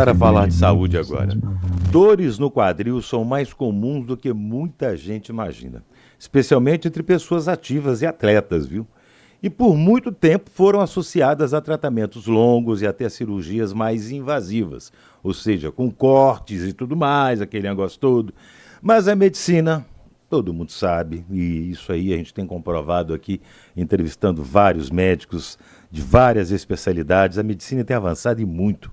Para falar de saúde agora. Dores no quadril são mais comuns do que muita gente imagina, especialmente entre pessoas ativas e atletas, viu? E por muito tempo foram associadas a tratamentos longos e até cirurgias mais invasivas, ou seja, com cortes e tudo mais, aquele negócio todo. Mas a medicina, todo mundo sabe, e isso aí a gente tem comprovado aqui, entrevistando vários médicos de várias especialidades, a medicina tem avançado e muito.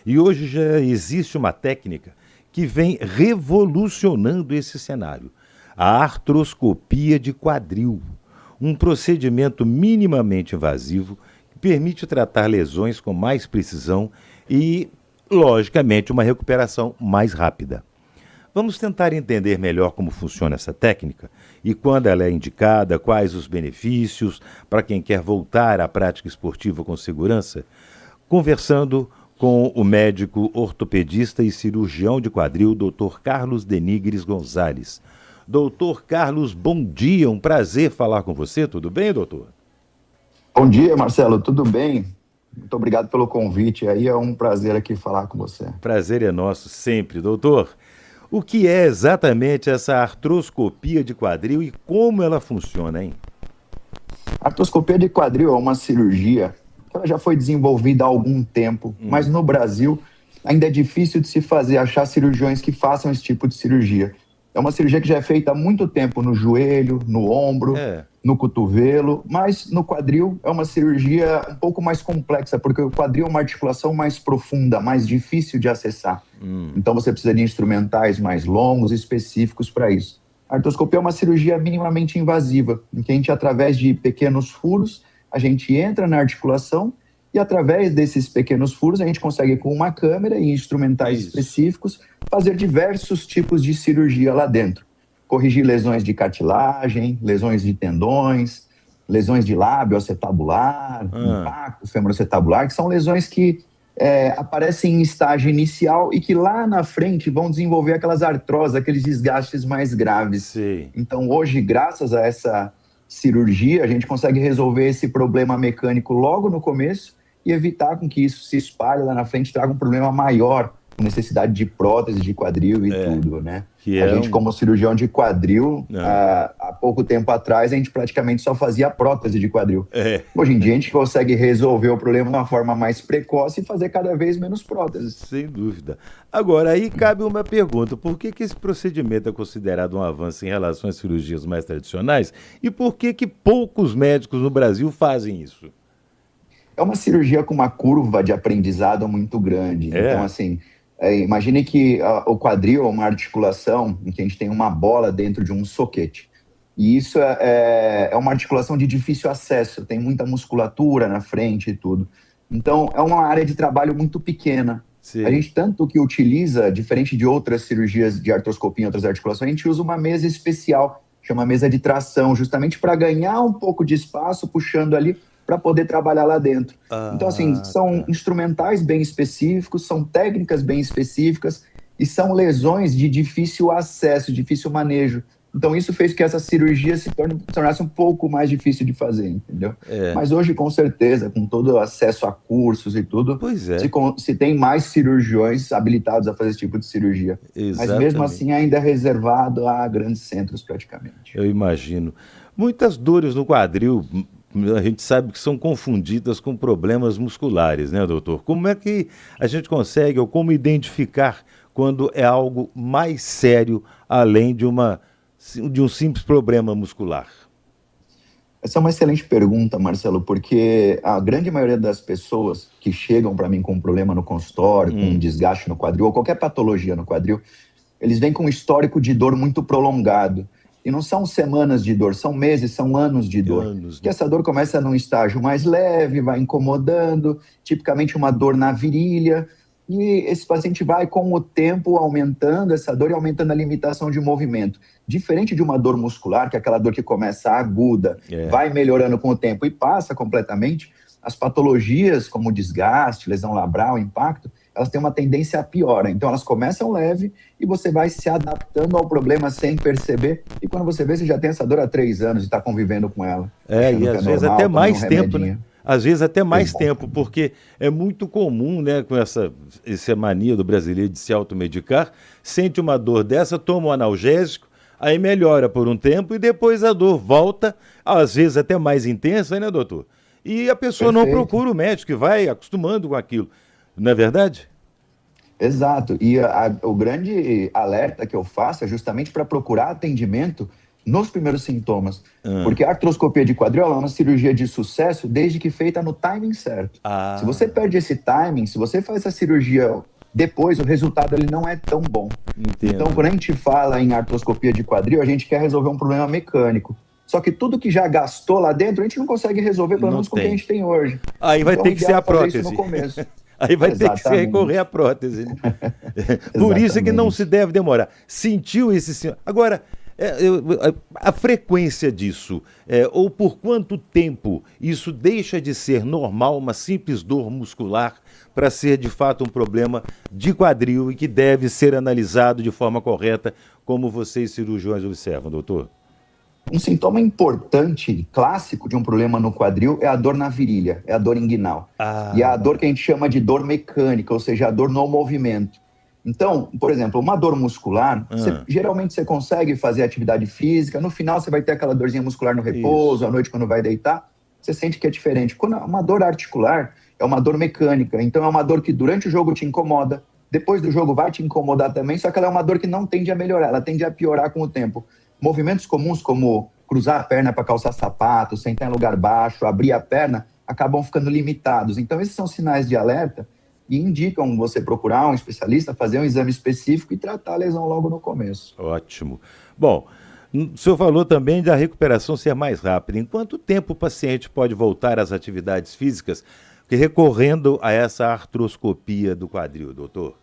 E hoje já existe uma técnica que vem revolucionando esse cenário: a artroscopia de quadril. Um procedimento minimamente invasivo que permite tratar lesões com mais precisão e, logicamente, uma recuperação mais rápida. Vamos tentar entender melhor como funciona essa técnica e quando ela é indicada, quais os benefícios para quem quer voltar à prática esportiva com segurança, conversando com o médico ortopedista e cirurgião de quadril, Dr. Carlos Denigres Gonzalez. Doutor Carlos, bom dia, um prazer falar com você, tudo bem, doutor? Bom dia, Marcelo, tudo bem? Muito obrigado pelo convite, aí é um prazer aqui falar com você. Prazer é nosso sempre, doutor. O que é exatamente essa artroscopia de quadril e como ela funciona, hein? A artroscopia de quadril é uma cirurgia que ela já foi desenvolvida há algum tempo, mas no Brasil ainda é difícil de se fazer, achar cirurgiões que façam esse tipo de cirurgia. É uma cirurgia que já é feita há muito tempo no joelho, no ombro, no cotovelo, mas no quadril é uma cirurgia um pouco mais complexa, porque o quadril é uma articulação mais profunda, mais difícil de acessar. Então você precisa de instrumentais mais longos, específicos para isso. A artroscopia é uma cirurgia minimamente invasiva, em que a gente, através de pequenos furos, a gente entra na articulação e, através desses pequenos furos, a gente consegue, com uma câmera e instrumentais específicos, fazer diversos tipos de cirurgia lá dentro. Corrigir lesões de cartilagem, lesões de tendões, lesões de lábio acetabular, impacto femoroacetabular, que são lesões que aparecem em estágio inicial e que lá na frente vão desenvolver aquelas artroses, aqueles desgastes mais graves. Sim. Então, hoje, graças a essa cirurgia, a gente consegue resolver esse problema mecânico logo no começo e evitar com que isso se espalhe lá na frente, traga um problema maior, com necessidade de prótese de quadril e tudo, né? A gente, como cirurgião de quadril, há pouco tempo atrás, a gente praticamente só fazia prótese de quadril. Hoje em dia, a gente consegue resolver o problema de uma forma mais precoce e fazer cada vez menos próteses. Sem dúvida. Agora, aí cabe uma pergunta: por que esse procedimento é considerado um avanço em relação às cirurgias mais tradicionais e por que poucos médicos no Brasil fazem isso? É uma cirurgia com uma curva de aprendizado muito grande. Então, assim, imagine que o quadril é uma articulação em que a gente tem uma bola dentro de um soquete. E isso é uma articulação de difícil acesso, tem muita musculatura na frente e tudo. Então, é uma área de trabalho muito pequena. Sim. A gente tanto que utiliza, diferente de outras cirurgias de artroscopia em outras articulações, a gente usa uma mesa especial, chama mesa de tração, justamente para ganhar um pouco de espaço, puxando ali, para poder trabalhar lá dentro. Então, assim, são instrumentais bem específicos, são técnicas bem específicas e são lesões de difícil acesso, difícil manejo. Então, isso fez que essa cirurgia se tornasse um pouco mais difícil de fazer, entendeu? Mas hoje, com certeza, com todo o acesso a cursos e tudo, se tem mais cirurgiões habilitados a fazer esse tipo de cirurgia. Exatamente. Mas mesmo assim, ainda é reservado a grandes centros, praticamente. Eu imagino. Muitas dores no quadril, a gente sabe que são confundidas com problemas musculares, né, doutor? Como é que a gente consegue, ou como identificar quando é algo mais sério, além de um simples problema muscular? Essa é uma excelente pergunta, Marcelo, porque a grande maioria das pessoas que chegam para mim com um problema no consultório, com um desgaste no quadril, ou qualquer patologia no quadril, eles vêm com um histórico de dor muito prolongado. E não são semanas de dor, são meses, são anos de dor. Que essa dor começa num estágio mais leve, vai incomodando, tipicamente uma dor na virilha. E esse paciente vai, com o tempo, aumentando essa dor e aumentando a limitação de movimento. Diferente de uma dor muscular, que é aquela dor que começa aguda, vai melhorando com o tempo e passa completamente, as patologias como desgaste, lesão labral, impacto, elas têm uma tendência a piora. Então, elas começam leve e você vai se adaptando ao problema sem perceber. E quando você vê, você já tem essa dor há 3 anos e está convivendo com ela. E às vezes até mais tempo, né? às vezes até mais tempo, porque é muito comum, né, com essa mania do brasileiro de se automedicar, sente uma dor dessa, toma um analgésico, aí melhora por um tempo e depois a dor volta, às vezes até mais intensa, né, doutor? E a pessoa não procura o médico e vai acostumando com aquilo, não é verdade? Exato. E o grande alerta que eu faço é justamente para procurar atendimento nos primeiros sintomas. Porque a artroscopia de quadril é uma cirurgia de sucesso desde que feita no timing certo. Se você perde esse timing, se você faz essa cirurgia depois, o resultado ele não é tão bom. Entendo. Então, quando a gente fala em artroscopia de quadril, a gente quer resolver um problema mecânico. Só que tudo que já gastou lá dentro, a gente não consegue resolver, pelo menos com o que a gente tem hoje. Aí vai ter que ser a prótese. Isso no começo. Aí vai ter que se recorrer à prótese. Né? Por isso é que não se deve demorar. Sentiu esse... Agora, a frequência disso, ou por quanto tempo isso deixa de ser normal, uma simples dor muscular, para ser de fato um problema de quadril e que deve ser analisado de forma correta, como vocês cirurgiões observam, doutor? Um sintoma importante, clássico de um problema no quadril é a dor na virilha, é a dor inguinal. E é a dor que a gente chama de dor mecânica, ou seja, a dor no movimento. Então, por exemplo, uma dor muscular, geralmente você consegue fazer atividade física, no final você vai ter aquela dorzinha muscular no repouso, à noite quando vai deitar, você sente que é diferente. Quando uma dor articular é uma dor mecânica, então é uma dor que durante o jogo te incomoda, depois do jogo vai te incomodar também, só que ela é uma dor que não tende a melhorar, ela tende a piorar com o tempo. Movimentos comuns como cruzar a perna para calçar sapato, sentar em lugar baixo, abrir a perna, acabam ficando limitados. Então esses são sinais de alerta e indicam você procurar um especialista, fazer um exame específico e tratar a lesão logo no começo. Ótimo. Bom, o senhor falou também da recuperação ser mais rápida. Em quanto tempo o paciente pode voltar às atividades físicas recorrendo a essa artroscopia do quadril, doutor?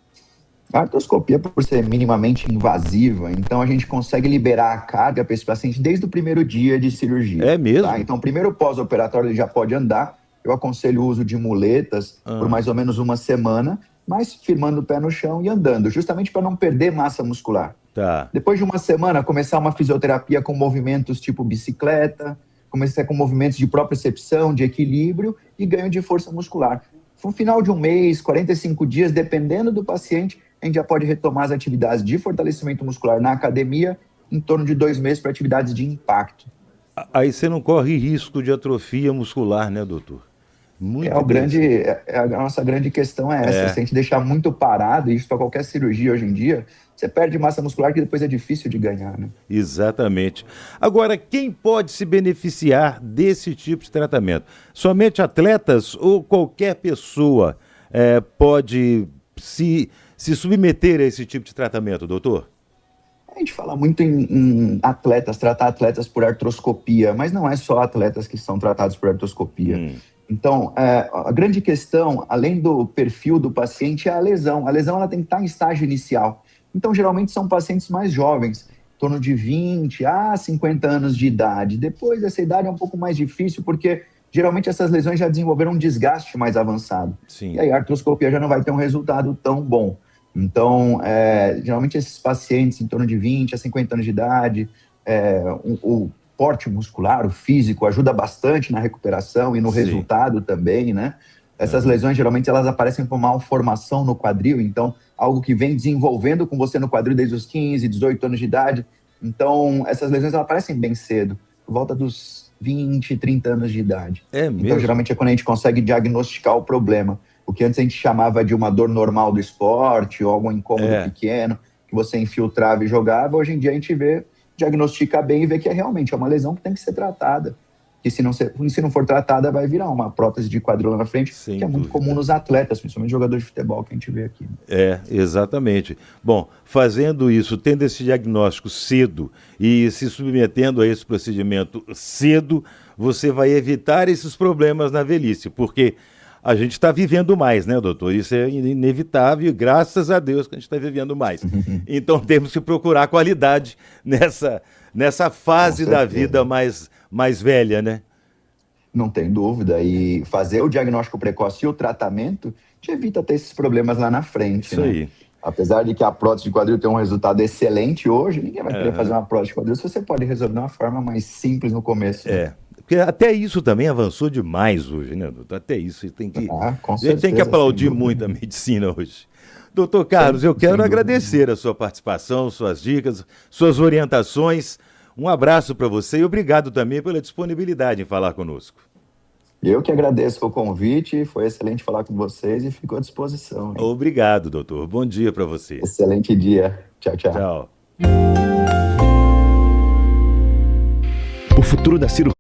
A artroscopia, por ser minimamente invasiva, então a gente consegue liberar a carga para esse paciente desde o primeiro dia de cirurgia. É mesmo? Tá? Então, primeiro pós-operatório ele já pode andar. Eu aconselho o uso de muletas por mais ou menos uma semana, mas firmando o pé no chão e andando, justamente para não perder massa muscular. Tá. Depois de uma semana, começar uma fisioterapia com movimentos tipo bicicleta, começar com movimentos de propriocepção, de equilíbrio e ganho de força muscular. No final de um mês, 45 dias, dependendo do paciente, a gente já pode retomar as atividades de fortalecimento muscular na academia em torno de 2 meses para atividades de impacto. Aí você não corre risco de atrofia muscular, né, doutor? Muito A nossa grande questão é essa. Se a gente deixar muito parado, isso para qualquer cirurgia hoje em dia, você perde massa muscular que depois é difícil de ganhar, né? Exatamente. Agora, quem pode se beneficiar desse tipo de tratamento? Somente atletas ou qualquer pessoa pode se submeter a esse tipo de tratamento, doutor? A gente fala muito em atletas, tratar atletas por artroscopia, mas não é só atletas que são tratados por artroscopia. Então, a grande questão, além do perfil do paciente, é a lesão. A lesão ela tem que estar em estágio inicial. Então, geralmente são pacientes mais jovens, em torno de 20 a 50 anos de idade. Depois dessa idade é um pouco mais difícil, porque geralmente essas lesões já desenvolveram um desgaste mais avançado. Sim. E aí a artroscopia já não vai ter um resultado tão bom. Então, geralmente esses pacientes em torno de 20 a 50 anos de idade, o porte muscular, o físico, ajuda bastante na recuperação e no resultado também, né? Essas lesões, geralmente, elas aparecem por malformação no quadril, então, algo que vem desenvolvendo com você no quadril desde os 15, 18 anos de idade. Então, essas lesões, elas aparecem bem cedo, por volta dos 20, 30 anos de idade. É mesmo? Então, geralmente, é quando a gente consegue diagnosticar o problema. O que antes a gente chamava de uma dor normal do esporte, ou algum incômodo pequeno, que você infiltrava e jogava, hoje em dia a gente diagnostica bem e vê que realmente uma lesão que tem que ser tratada. Que se não for tratada, vai virar uma prótese de quadril lá na frente, que é muito comum nos atletas, principalmente jogadores de futebol que a gente vê aqui. Exatamente. Bom, fazendo isso, tendo esse diagnóstico cedo e se submetendo a esse procedimento cedo, você vai evitar esses problemas na velhice, porque a gente está vivendo mais, né, doutor? Isso é inevitável e graças a Deus que a gente está vivendo mais. Então temos que procurar qualidade nessa fase da vida mais velha, né? Não tem dúvida. E fazer o diagnóstico precoce e o tratamento te evita ter esses problemas lá na frente. Isso aí. Apesar de que a prótese de quadril tem um resultado excelente hoje, ninguém vai querer fazer uma prótese de quadril se você pode resolver de uma forma mais simples no começo. Porque até isso também avançou demais hoje, né, doutor? Até isso, Com a gente tem que certeza, aplaudir sem dúvida. muito a medicina hoje. Doutor Carlos, eu Sem quero dúvida. agradecer a sua participação, suas dicas, suas orientações. Um abraço para você e obrigado também pela disponibilidade em falar conosco. Eu que agradeço o convite, foi excelente falar com vocês e fico à disposição, hein? Obrigado, doutor. Bom dia para você. Excelente dia. Tchau, tchau. Tchau. O futuro da cirurgia